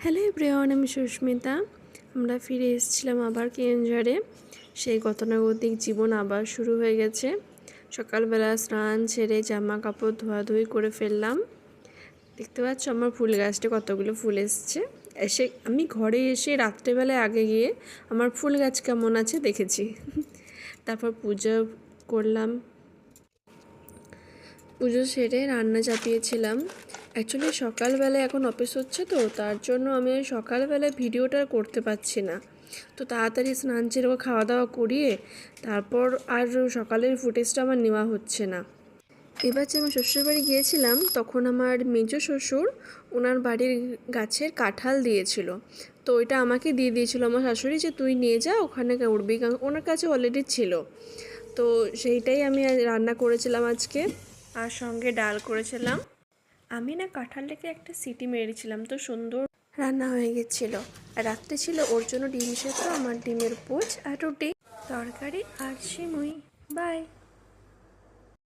Hello everyone, আমি সুস্মিতা। আমরা ফিরে এসেছিলাম আবার কেওনঝড়ে। সেই গতানুগতিক জীবন আবার শুরু হয়ে গেছে। সকালবেলা স্নান ছেড়ে জামা কাপড় ধোয়াধুয়ি করে ফেললাম। দেখতে পাচ্ছ আমার ফুল গাছটা কতগুলো ফুল এসছে। আমি ঘরে এসে রাত্রেবেলায় আগে গিয়ে আমার ফুল গাছ কেমন আছে দেখেছি। তারপর পুজো করলাম। পুজো সেরে রান্না চাপিয়েছিলাম। অ্যাকচুয়ালি সকালবেলায় এখন অফিস হচ্ছে, তো তার জন্য আমি সকালবেলায় ভিডিওটা করতে পারছি না। তো তাড়াতাড়ি স্নান ছেড়ে খাওয়া দাওয়া করিয়ে তারপর আর সকালের ফুটেজটা আমার নেওয়া হচ্ছে না। এবার যে আমার শ্বশুরবাড়ি গিয়েছিলাম, তখন আমার মেজো শ্বশুর ওনার বাড়ির গাছের কাঁঠাল দিয়েছিল। তো ওইটা আমাকে দিয়ে দিয়েছিল আমার শাশুড়ি, যে তুই নিয়ে যা, ওখানে উঠবি। ওনার কাছে অলরেডি ছিল। তো সেইটাই আমি রান্না করেছিলাম আজকে, আর সঙ্গে ডাল করেছিলাম। আমি না কাঁঠালটাকে একটা সিটি মেরেছিলাম, তো সুন্দর রান্না হয়ে গেছিলো। আর রাত্রে ছিল ওর জন্য ডিম সেদ্ধ, আমার ডিমের পোচ আর রুটি, তরকারি আর সিমুই। বাই।